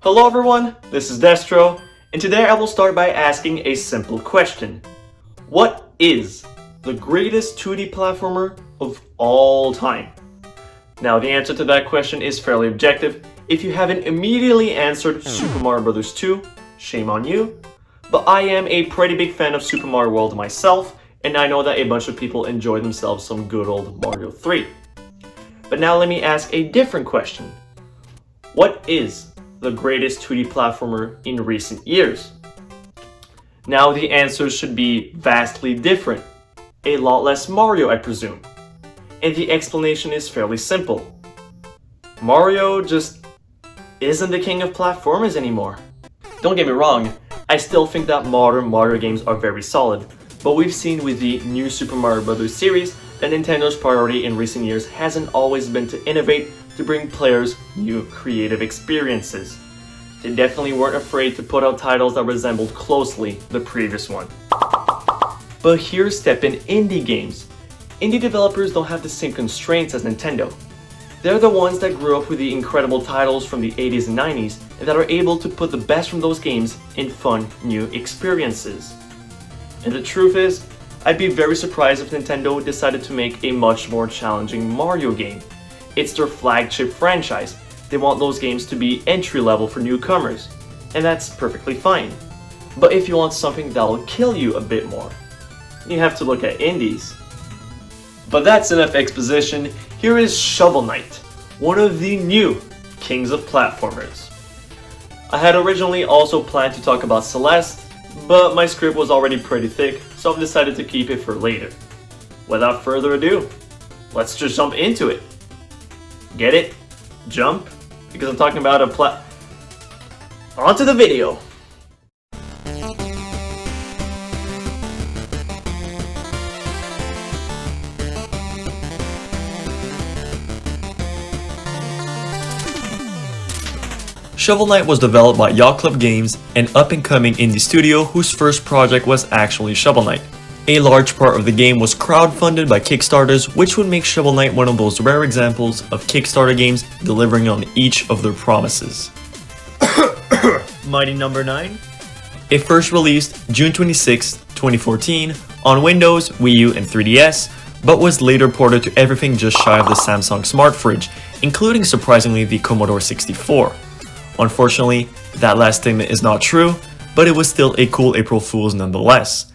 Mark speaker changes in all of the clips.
Speaker 1: Hello everyone, this is DesTr0, and today I will start by asking a simple question. What is the greatest 2D platformer of all time? Now the answer to that question is fairly objective. If you haven't immediately answered Super Mario Bros. 2, shame on you. But I am a pretty big fan of Super Mario World myself, and I know that a bunch of people enjoy themselves some good old Mario 3. But now let me ask a different question. What is the greatest 2D platformer in recent years? Now the answers should be vastly different. A lot less Mario, I presume. And the explanation is fairly simple. Mario just isn't the king of platformers anymore. Don't get me wrong, I still think that modern Mario games are very solid, but we've seen with the new Super Mario Bros. Series that Nintendo's priority in recent years hasn't always been to innovate to bring players new creative experiences. They definitely weren't afraid to put out titles that resembled closely the previous one. But here's step in indie games. Indie developers don't have the same constraints as Nintendo. They're the ones that grew up with the incredible titles from the 80s and 90s and that are able to put the best from those games in fun new experiences. And the truth is, I'd be very surprised if Nintendo decided to make a much more challenging Mario game. It's their flagship franchise. They want those games to be entry level for newcomers, and that's perfectly fine. But if you want something that'll kill you a bit more, you have to look at indies. But that's enough exposition. Here is Shovel Knight, one of the new kings of platformers. I had originally also planned to talk about Celeste, but my script was already pretty thick, so I've decided to keep it for later. Without further ado, let's just jump into it. Get it? Jump? Because I'm talking about onto the video! Shovel Knight was developed by Yacht Club Games, an up-and-coming indie studio whose first project was actually Shovel Knight. A large part of the game was crowdfunded by Kickstarters, which would make Shovel Knight one of those rare examples of Kickstarter games delivering on each of their promises. Mighty number 9. It first released June 26, 2014 on Windows, Wii U, and 3DS, but was later ported to everything just shy of the Samsung Smart Fridge, including surprisingly the Commodore 64. Unfortunately, that last statement is not true, but it was still a cool April Fool's nonetheless.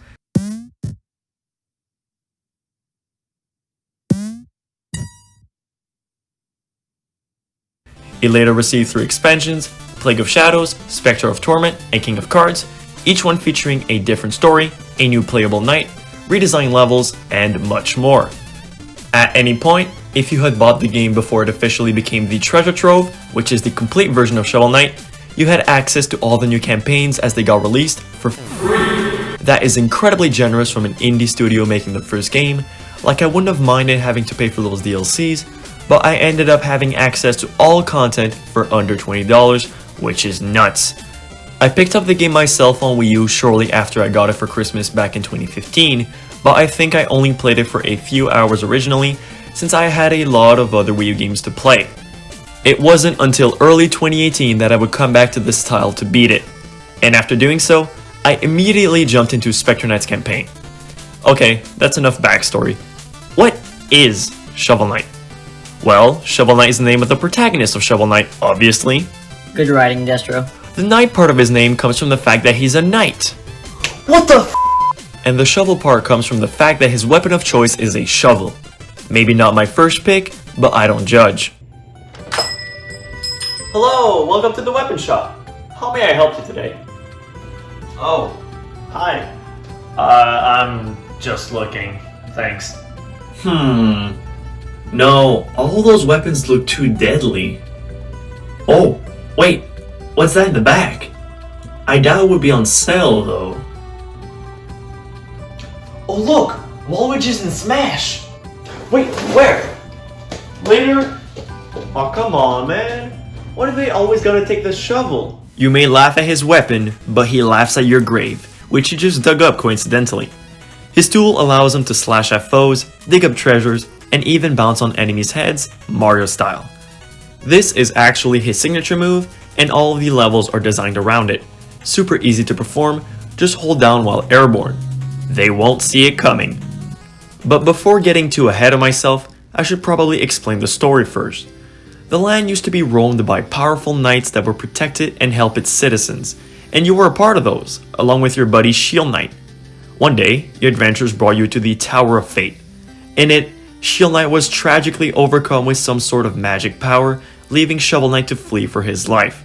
Speaker 1: It later received 3 expansions, Plague of Shadows, Specter of Torment, and King of Cards, each one featuring a different story, a new playable knight, redesigned levels, and much more. At any point, if you had bought the game before it officially became the Treasure Trove, which is the complete version of Shovel Knight, you had access to all the new campaigns as they got released for free. That is incredibly generous from an indie studio making the first game. Like, I wouldn't have minded having to pay for those DLCs, but I ended up having access to all content for under $20, which is nuts. I picked up the game myself on Wii U shortly after I got it for Christmas back in 2015, but I think I only played it for a few hours originally, since I had a lot of other Wii U games to play. It wasn't until early 2018 that I would come back to this title to beat it, and after doing so, I immediately jumped into Specter Knight's campaign. Okay, that's enough backstory. What is Shovel Knight? Well, Shovel Knight is the name of the protagonist of Shovel Knight, obviously.
Speaker 2: Good writing, DesTr0.
Speaker 1: The knight part of his name comes from the fact that he's a knight. What the f***? And the shovel part comes from the fact that his weapon of choice is a shovel. Maybe not my first pick, but I don't judge. Hello, welcome to the weapon shop. How may I help you today? Oh, hi. I'm just looking, thanks. No, all those weapons look too deadly. Oh, wait, what's that in the back? I doubt it would be on sale though. Oh look, Waluigi's in Smash! Wait, where? Later? Oh come on, man. Why do they always gotta take the shovel? You may laugh at his weapon, but he laughs at your grave, which you just dug up coincidentally. His tool allows him to slash at foes, dig up treasures, and even bounce on enemies' heads, Mario style. This is actually his signature move, and all of the levels are designed around it. Super easy to perform, just hold down while airborne. They won't see it coming. But before getting too ahead of myself, I should probably explain the story first. The land used to be roamed by powerful knights that would protect it and help its citizens, and you were a part of those, along with your buddy Shield Knight. One day, your adventures brought you to the Tower of Fate. In it, Shield Knight was tragically overcome with some sort of magic power, leaving Shovel Knight to flee for his life.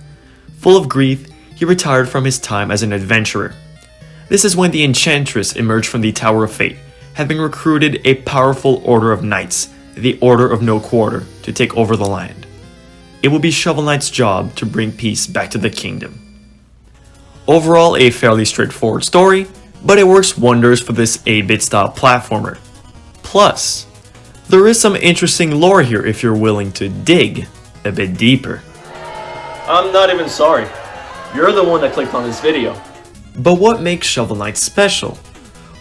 Speaker 1: Full of grief, he retired from his time as an adventurer. This is when the Enchantress emerged from the Tower of Fate, having recruited a powerful order of knights, the Order of No Quarter, to take over the land. It will be Shovel Knight's job to bring peace back to the kingdom. Overall, a fairly straightforward story, but it works wonders for this 8-bit style platformer. Plus, there is some interesting lore here if you're willing to dig a bit deeper.
Speaker 2: I'm not even sorry. You're the one that clicked on this video.
Speaker 1: But what makes Shovel Knight special?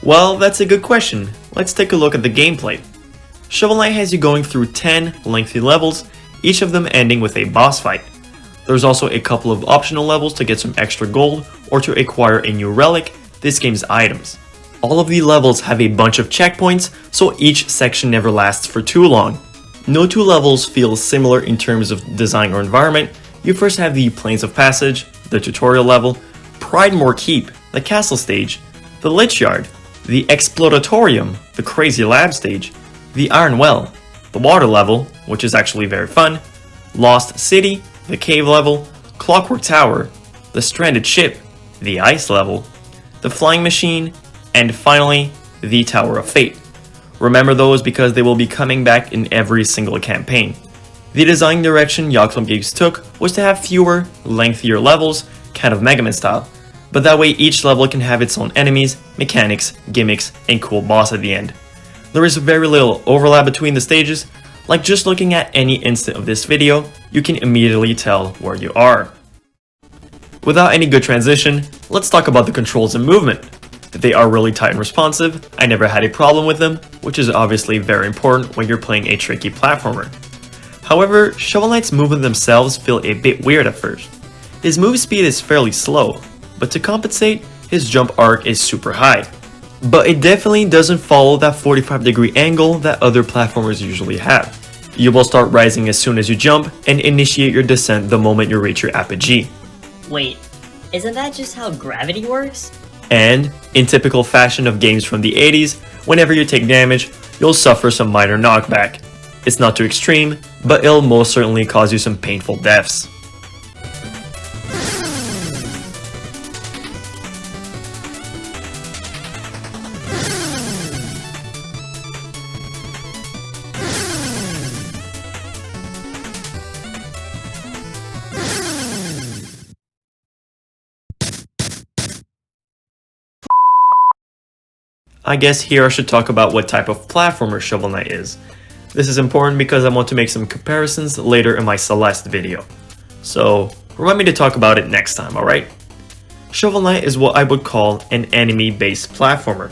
Speaker 1: Well, that's a good question. Let's take a look at the gameplay. Shovel Knight has you going through 10 lengthy levels, each of them ending with a boss fight. There's also a couple of optional levels to get some extra gold or to acquire a new relic, this game's items. All of the levels have a bunch of checkpoints, so each section never lasts for too long. No two levels feel similar in terms of design or environment. You first have the Plains of Passage, the tutorial level, Pridemoor Keep, the castle stage, the Lich Yard, the Explodatorium, the crazy lab stage, the Iron Well, the water level, which is actually very fun, Lost City, the cave level, Clockwork Tower, the stranded ship, the ice level, the flying machine, and finally, the Tower of Fate. Remember those because they will be coming back in every single campaign. The design direction Yochlum Games took was to have fewer, lengthier levels, kind of Mega Man style, but that way each level can have its own enemies, mechanics, gimmicks, and cool boss at the end. There is very little overlap between the stages, like just looking at any instant of this video, you can immediately tell where you are. Without any good transition, let's talk about the controls and movement. They are really tight and responsive, I never had a problem with them, which is obviously very important when you're playing a tricky platformer. However, Shovel Knight's movement themselves feel a bit weird at first. His move speed is fairly slow, but to compensate, his jump arc is super high. But it definitely doesn't follow that 45-degree angle that other platformers usually have. You will start rising as soon as you jump and initiate your descent the moment you reach your apogee.
Speaker 3: Wait, isn't that just how gravity works?
Speaker 1: And, in typical fashion of games from the 80s, whenever you take damage, you'll suffer some minor knockback. It's not too extreme, but it'll most certainly cause you some painful deaths. I guess here I should talk about what type of platformer Shovel Knight is. This is important because I want to make some comparisons later in my Celeste video. So, remind me to talk about it next time, alright? Shovel Knight is what I would call an enemy-based platformer.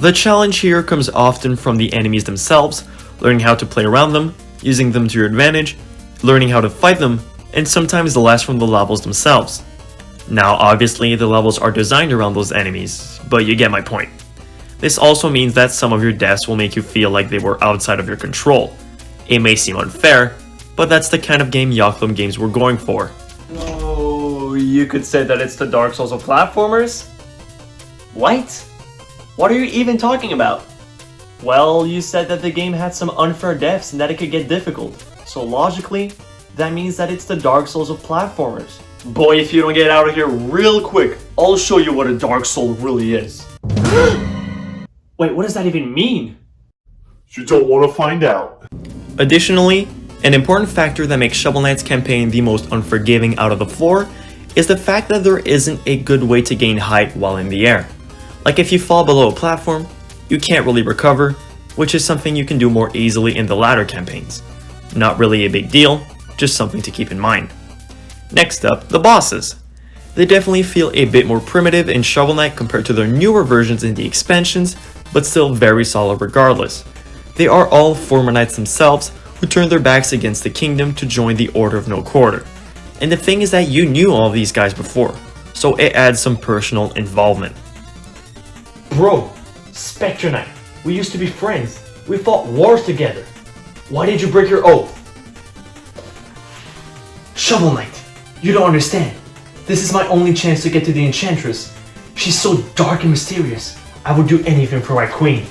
Speaker 1: The challenge here comes often from the enemies themselves, learning how to play around them, using them to your advantage, learning how to fight them, and sometimes the last from the levels themselves. Now obviously the levels are designed around those enemies, but you get my point. This also means that some of your deaths will make you feel like they were outside of your control. It may seem unfair, but that's the kind of game Yochlum Games were going for.
Speaker 2: Oh, you could say that it's the Dark Souls of platformers? What? What are you even talking about? Well, you said that the game had some unfair deaths and that it could get difficult. So logically, that means that it's the Dark Souls of platformers. Boy, if you don't get out of here real quick, I'll show you what a Dark Soul really is. Wait, what does that even mean?
Speaker 4: You don't want to find out.
Speaker 1: Additionally, an important factor that makes Shovel Knight's campaign the most unforgiving out of the four is the fact that there isn't a good way to gain height while in the air. Like if you fall below a platform, you can't really recover, which is something you can do more easily in the latter campaigns. Not really a big deal, just something to keep in mind. Next up, the bosses. They definitely feel a bit more primitive in Shovel Knight compared to their newer versions in the expansions, but still very solid regardless. They are all former knights themselves who turned their backs against the kingdom to join the Order of No Quarter.
Speaker 2: And the thing is that you knew all these guys before, so it adds some personal involvement.
Speaker 1: Bro, Specter Knight, we used to be friends. We fought wars together. Why did you break your oath? Shovel Knight, you don't understand. This is my only chance to get to the Enchantress. She's so dark and mysterious. I would do anything for my queen.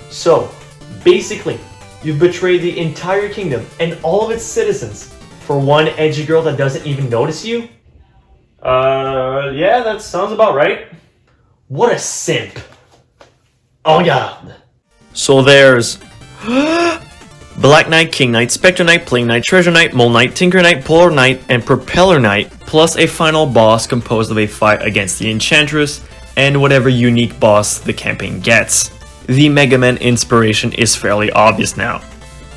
Speaker 1: So, basically, you've betrayed the entire kingdom and all of its citizens for one edgy girl that doesn't even notice you? Yeah, that sounds about right. What a simp. Oh god.
Speaker 2: So there's Black Knight, King Knight, Specter Knight, Plague Knight, Treasure Knight, Mole Knight, Tinker Knight, Polar Knight, and Propeller Knight, plus a final boss composed of a fight against the Enchantress, and whatever unique boss the campaign gets. The Mega Man inspiration is fairly obvious now.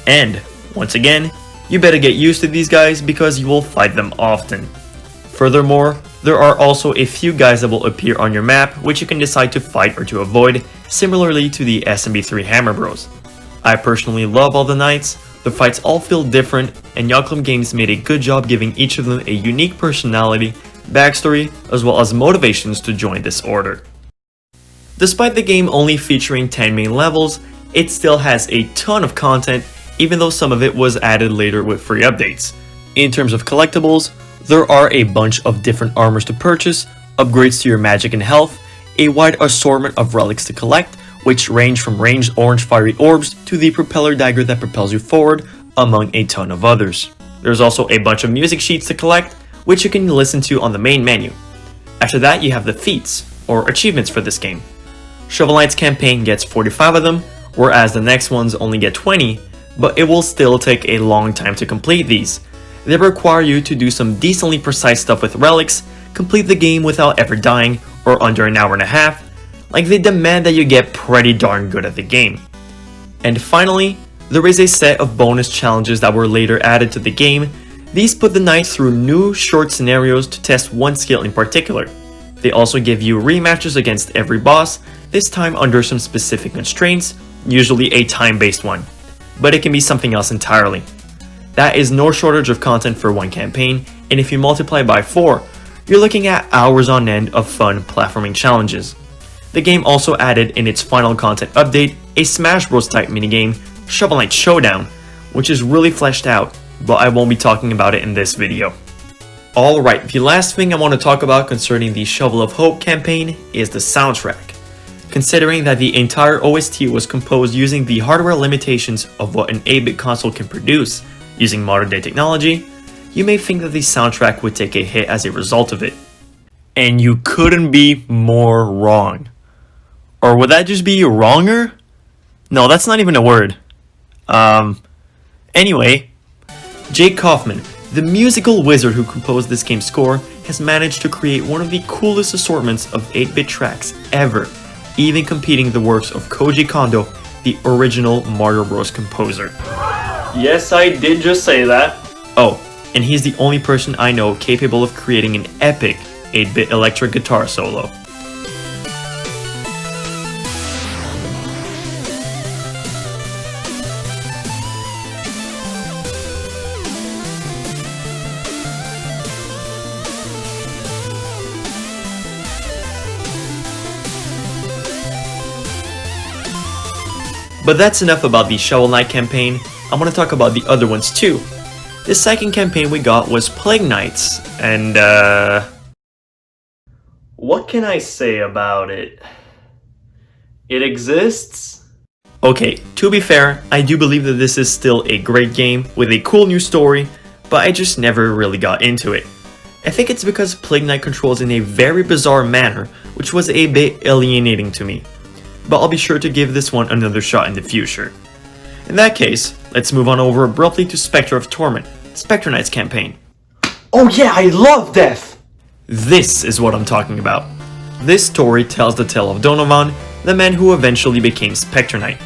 Speaker 2: And, once again, you better get used to these guys because you will fight them often. Furthermore, there are also a few guys that will appear on your map which you can decide to fight or to avoid, similarly to the SMB3 Hammer Bros. I personally love all the knights, the fights all feel different, and Yoklum Games made a good job giving each of them a unique personality, backstory, as well as motivations to join this order. Despite the game only featuring 10 main levels, it still has a ton of content, even though some of it was added later with free updates. In terms of collectibles, there are a bunch of different armors to purchase, upgrades to your magic and health, a wide assortment of relics to collect, which range from ranged orange fiery orbs to the propeller dagger that propels you forward, among a ton of others. There's also a bunch of music sheets to collect, which you can listen to on the main menu. After that, you have the feats, or achievements for this game. Shovel Knight's campaign gets 45 of them, whereas the next ones only get 20, but it will still take a long time to complete these. They require you to do some decently precise stuff with relics, complete the game without ever dying, or under an hour and a half. Like, they demand that you get pretty darn good at the game. And finally, there is a set of bonus challenges that were later added to the game. These put the knights through new short scenarios to test one skill in particular. They also give you rematches against every boss, this time under some specific constraints, usually a time-based one. But it can be something else entirely. That is no shortage of content for one campaign, and if you multiply by 4, you're looking at hours on end of fun platforming challenges. The game also added in its final content update a Smash Bros type minigame, Shovel Knight Showdown, which is really fleshed out, but I won't be talking about it in this video. Alright, the last thing I want to talk about concerning the Shovel of Hope campaign is the soundtrack. Considering that the entire OST was composed using the hardware limitations of what an 8-bit console can produce using modern day technology, you may think that the soundtrack would take a hit as a result of it. And you couldn't be more wrong. Or would that just be wronger? No, that's not even a word. Anyway, Jake Kaufman, the musical wizard who composed this game's score, has managed to create one of the coolest assortments of 8-bit tracks ever, even competing the works of Koji Kondo, the original Mario Bros. Composer.
Speaker 1: Yes, I did just say that.
Speaker 2: Oh, and he's the only person I know capable of creating an epic 8-bit electric guitar solo. But that's enough about the Shovel Knight campaign. I want to talk about the other ones too. The second campaign we got was Plague Knights, and
Speaker 1: what can I say about it? It exists?
Speaker 2: Okay, to be fair, I do believe that this is still a great game with a cool new story, but I just never really got into it. I think it's because Plague Knight controls in a very bizarre manner, which was a bit alienating to me. But I'll be sure to give this one another shot in the future. In that case, let's move on over abruptly to Specter of Torment, Specter Knight's campaign.
Speaker 1: Oh yeah, I love death!
Speaker 2: This is what I'm talking about. This story tells the tale of Donovan, the man who eventually became Specter Knight.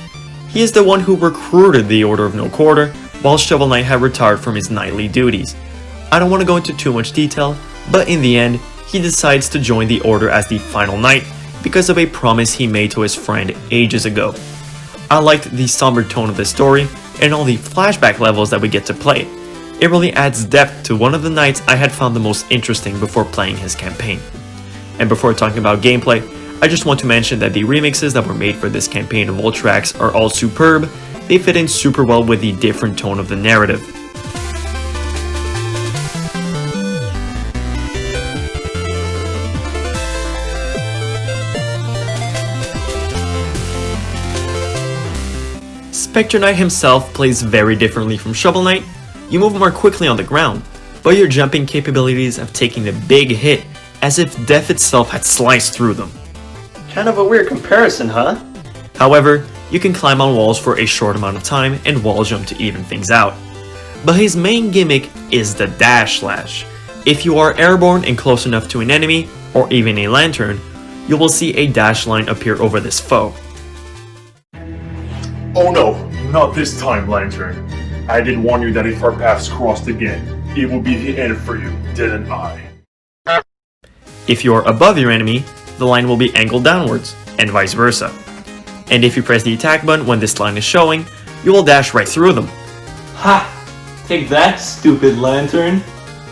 Speaker 2: He is the one who recruited the Order of No Quarter, while Shovel Knight had retired from his knightly duties. I don't want to go into too much detail, but in the end, he decides to join the Order as the final knight because of a promise he made to his friend ages ago. I liked the somber tone of the story and all the flashback levels that we get to play. It really adds depth to one of the knights I had found the most interesting before playing his campaign. And before talking about gameplay, I just want to mention that the remixes that were made for this campaign of all tracks are all superb. They fit in super well with the different tone of the narrative. Specter Knight himself plays very differently from Shovel Knight. You move more quickly on the ground, but your jumping capabilities have taken a big hit, as if death itself had sliced through them.
Speaker 1: Kind of a weird comparison, huh?
Speaker 2: However, you can climb on walls for a short amount of time and wall jump to even things out. But his main gimmick is the dash slash. If you are airborne and close enough to an enemy, or even a lantern, you will see a dash line appear over this foe.
Speaker 4: Oh no, not this time, Lantern. I did warn you that if our paths crossed again, it would be the end for you, didn't I?
Speaker 2: If you are above your enemy, the line will be angled downwards, and vice versa. And if you press the attack button when this line is showing, you will dash right through them.
Speaker 1: Ha! Take that, stupid lantern.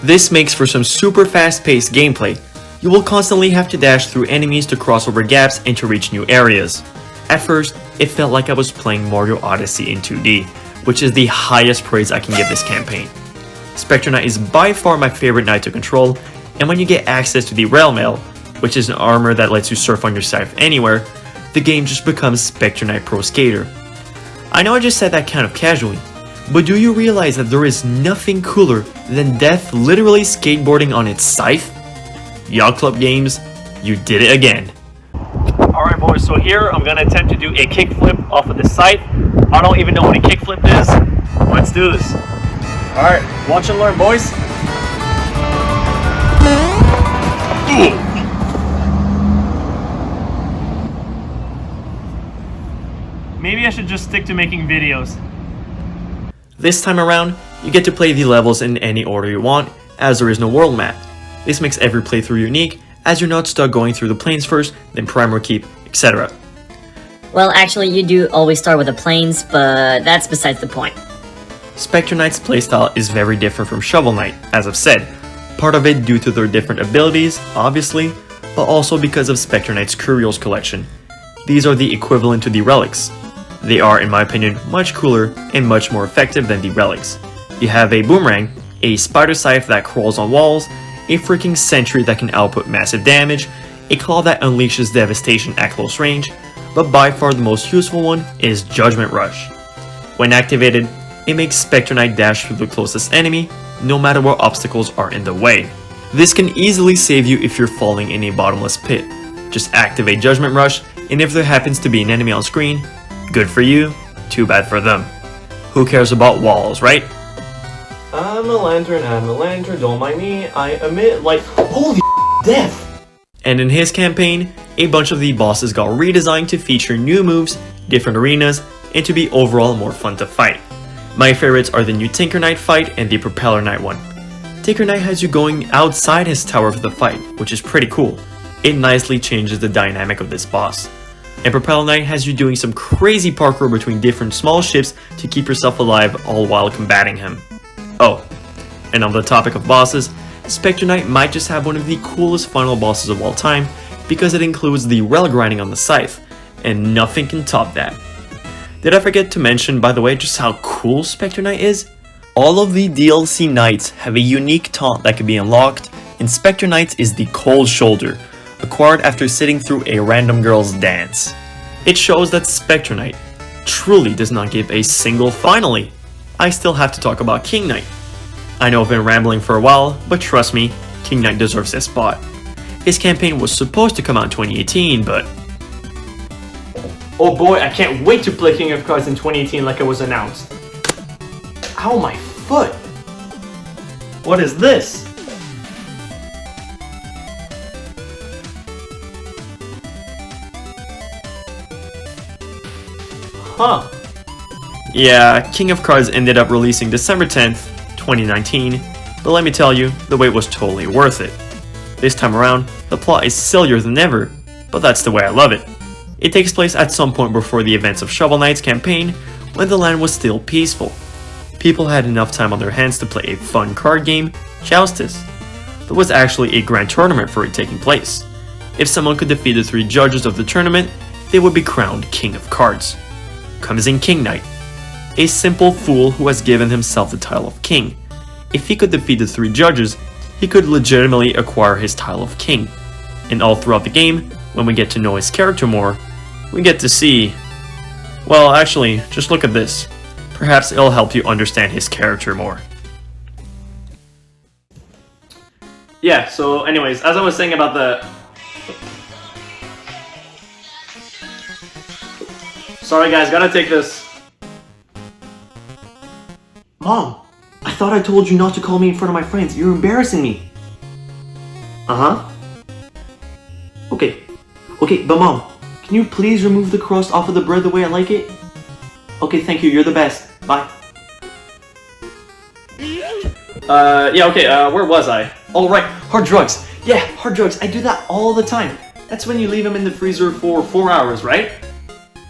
Speaker 2: This makes for some super fast-paced gameplay. You will constantly have to dash through enemies to cross over gaps and to reach new areas. At first, it felt like I was playing Mario Odyssey in 2D, which is the highest praise I can give this campaign. Specter Knight is by far my favorite knight to control, and when you get access to the Rail Mail, which is an armor that lets you surf on your scythe anywhere, the game just becomes Specter Knight Pro Skater. I know I just said that kind of casually, but do you realize that there is nothing cooler than Death literally skateboarding on its scythe? Yacht Club Games, you did it again.
Speaker 1: Alright boys, so here I'm gonna attempt to do a kickflip off of the scythe. I don't even know what a kickflip is. Let's do this. Alright, watch and learn, boys. Maybe I should just stick to making videos.
Speaker 2: This time around, you get to play the levels in any order you want, as there is no world map. This makes every playthrough unique, as you're not stuck going through the plains first, then Pridemoor Keep, etc.
Speaker 3: Well, actually, you do always start with the plains, but that's besides the point.
Speaker 2: Specter Knight's playstyle is very different from Shovel Knight, as I've said. Part of it due to their different abilities, obviously, but also because of Specter Knight's Curios collection. These are the equivalent to the relics. They are, in my opinion, much cooler and much more effective than the relics. You have a boomerang, a spider scythe that crawls on walls, a freaking sentry that can output massive damage, a claw that unleashes devastation at close range, but by far the most useful one is Judgment Rush. When activated, it makes Specter Knight dash through the closest enemy, no matter what obstacles are in the way. This can easily save you if you're falling in a bottomless pit. Just activate Judgment Rush, and if there happens to be an enemy on screen, good for you, too bad for them. Who cares about walls, right?
Speaker 1: I'm a lantern, don't mind me. I emit like holy death.
Speaker 2: And in his campaign, a bunch of the bosses got redesigned to feature new moves, different arenas, and to be overall more fun to fight. My favorites are the new Tinker Knight fight and the Propeller Knight one. Tinker Knight has you going outside his tower for the fight, which is pretty cool. It nicely changes the dynamic of this boss. And Propeller Knight has you doing some crazy parkour between different small ships to keep yourself alive all while combating him. Oh, and on the topic of bosses, Specter Knight might just have one of the coolest final bosses of all time because it includes the rail grinding on the scythe, and nothing can top that. Did I forget to mention, by the way, just how cool Specter Knight is? All of the DLC knights have a unique taunt that can be unlocked, and Specter Knight's is the Cold Shoulder, acquired after sitting through a random girl's dance. It shows that Specter Knight truly does not give a single finally. I still have to talk about King Knight. I know I've been rambling for a while, but trust me, King Knight deserves this spot. His campaign was supposed to come out in 2018, but...
Speaker 1: Oh boy, I can't wait to play King of Cards in 2018 like it was announced. Ow, my foot! What is this? Huh.
Speaker 2: Yeah, King of Cards ended up releasing December 10th, 2019, but let me tell you, the wait was totally worth it. This time around, the plot is sillier than ever, but that's the way I love it. It takes place at some point before the events of Shovel Knight's campaign, when the land was still peaceful. people had enough time on their hands to play a fun card game, Joustus. There was actually a grand tournament for it taking place. If someone could defeat the 3 judges of the tournament, they would be crowned King of Cards. Comes in King Knight, a simple fool who has given himself the title of King. If he could defeat the 3 judges, he could legitimately acquire his title of King. And all throughout the game, when we get to know his character more, we get to see... Well, actually, just look at this. Perhaps it'll help you understand his character more.
Speaker 1: Yeah, so anyways, as I was saying about the... Sorry guys, gotta take this. Mom, I thought I told you not to call me in front of my friends. You're embarrassing me. Uh-huh. Okay, but Mom, can you please remove the crust off of the bread the way I like it? Okay, thank you, you're the best. Bye. Where was I? Oh, right, hard drugs. Yeah, hard drugs, I do that all the time. That's when you leave them in the freezer for 4 hours, right?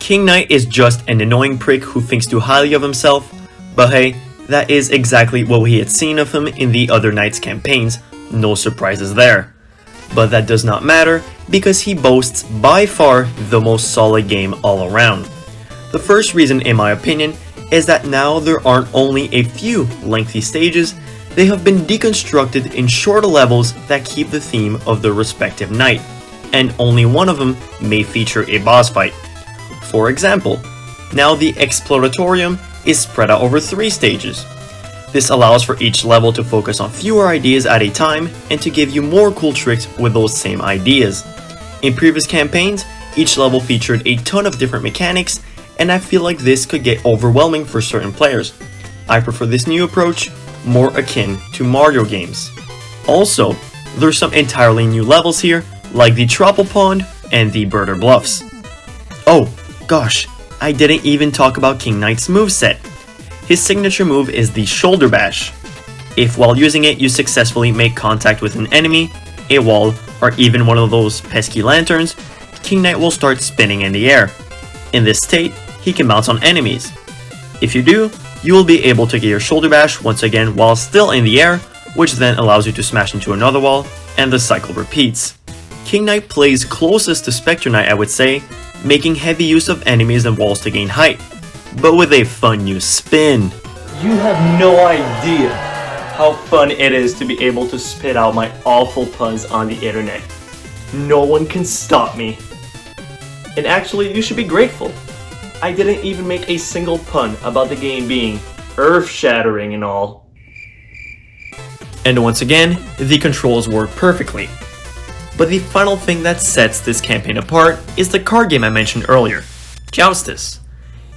Speaker 2: King Knight is just an annoying prick who thinks too highly of himself, but hey, that is exactly what we had seen of him in the other Knights campaigns, no surprises there. But that does not matter, because he boasts by far the most solid game all around. The first reason, in my opinion, is that now there aren't only a few lengthy stages, they have been deconstructed in shorter levels that keep the theme of the respective knight, and only one of them may feature a boss fight. For example, now the Explodatorium is spread out over 3 stages. This allows for each level to focus on fewer ideas at a time and to give you more cool tricks with those same ideas. In previous campaigns, each level featured a ton of different mechanics, and I feel like this could get overwhelming for certain players. I prefer this new approach, more akin to Mario games. Also, there's some entirely new levels here, like the Tropical Pond and the Birder Bluffs. Oh, gosh, I didn't even talk about King Knight's moveset. His signature move is the Shoulder Bash. If while using it you successfully make contact with an enemy, a wall, or even one of those pesky lanterns, King Knight will start spinning in the air. In this state, he can bounce on enemies. If you do, you will be able to get your Shoulder Bash once again while still in the air, which then allows you to smash into another wall, and the cycle repeats. King Knight plays closest to Specter Knight, I would say, making heavy use of enemies and walls to gain height, but with a fun new spin.
Speaker 1: You have no idea how fun it is to be able to spit out my awful puns on the internet. No one can stop me. And actually, you should be grateful. I didn't even make a single pun about the game being earth-shattering and all.
Speaker 2: And once again, the controls work perfectly. But the final thing that sets this campaign apart is the card game I mentioned earlier, Joustus.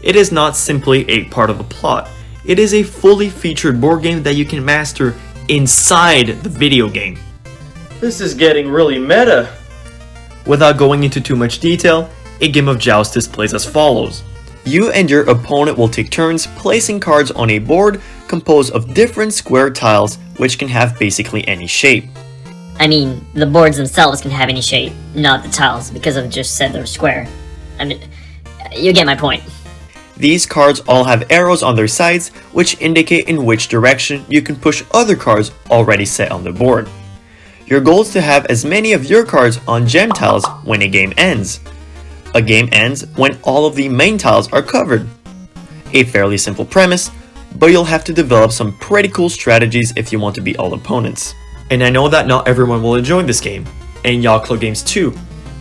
Speaker 2: It is not simply a part of the plot, it is a fully featured board game that you can master inside the video game.
Speaker 1: This is getting really meta.
Speaker 2: Without going into too much detail, a game of Joustus plays as follows. You and your opponent will take turns placing cards on a board composed of different square tiles which can have basically any shape.
Speaker 3: I mean, the boards themselves can have any shape, not the tiles, because I've just said they're square. I mean, you get my point.
Speaker 2: These cards all have arrows on their sides which indicate in which direction you can push other cards already set on the board. Your goal is to have as many of your cards on gem tiles when a game ends. A game ends when all of the main tiles are covered. A fairly simple premise, but you'll have to develop some pretty cool strategies if you want to beat all opponents. And I know that not everyone will enjoy this game, and Yoklo games too,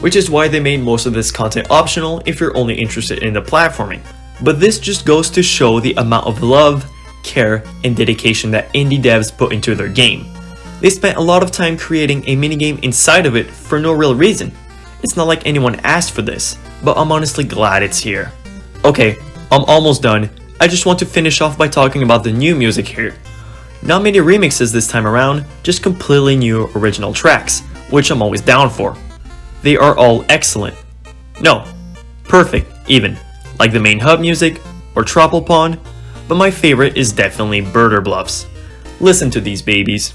Speaker 2: which is why they made most of this content optional if you're only interested in the platforming. But this just goes to show the amount of love, care, and dedication that indie devs put into their game. They spent a lot of time creating a minigame inside of it for no real reason. It's not like anyone asked for this, but I'm honestly glad it's here. Okay, I'm almost done. I just want to finish off by talking about the new music here. Not many remixes this time around, just completely new original tracks, which I'm always down for. They are all excellent. No, perfect even, like the main hub music or Tropical Pond, but my favorite is definitely Birder Bluffs. Listen to these babies.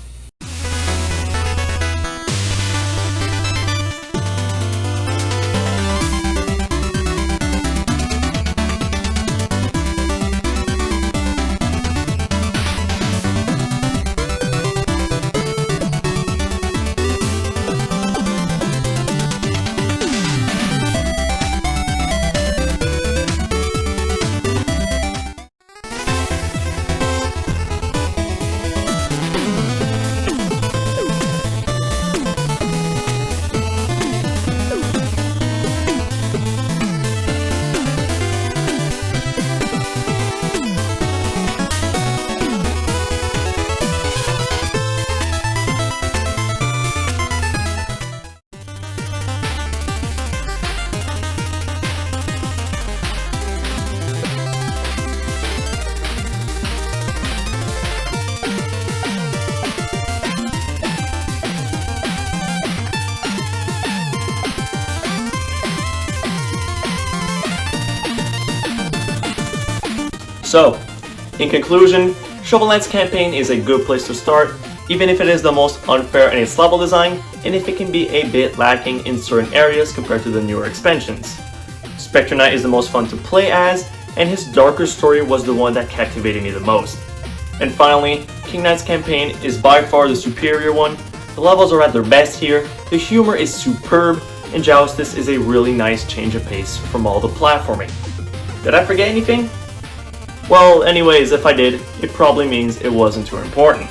Speaker 1: So, in conclusion, Shovel Knight's campaign is a good place to start, even if it is the most unfair in its level design, and if it can be a bit lacking in certain areas compared to the newer expansions. Specter Knight is the most fun to play as, and his darker story was the one that captivated me the most. And finally, King Knight's campaign is by far the superior one. The levels are at their best here, the humor is superb, and Joustus is a really nice change of pace from all the platforming. Did I forget anything? Well, anyways, if I did, it probably means it wasn't too important.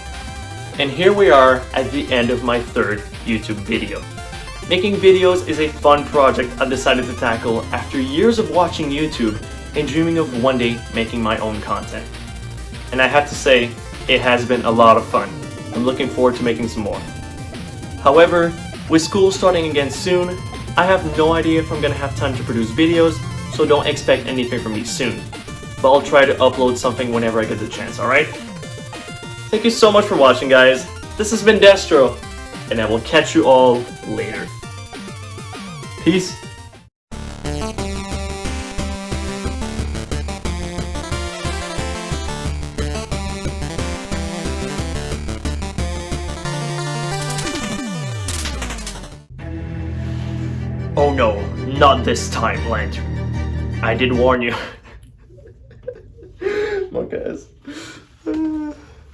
Speaker 1: And here we are at the end of my third YouTube video. Making videos is a fun project I've decided to tackle after years of watching YouTube and dreaming of one day making my own content. And I have to say, it has been a lot of fun. I'm looking forward to making some more. However, with school starting again soon, I have no idea if I'm gonna have time to produce videos, so don't expect anything from me soon. But I'll try to upload something whenever I get the chance, alright? Thank you so much for watching, guys. This has been DesTr0, and I will catch you all later. Peace. Oh no, not this time, Lantern. I did warn you. Come on, guys.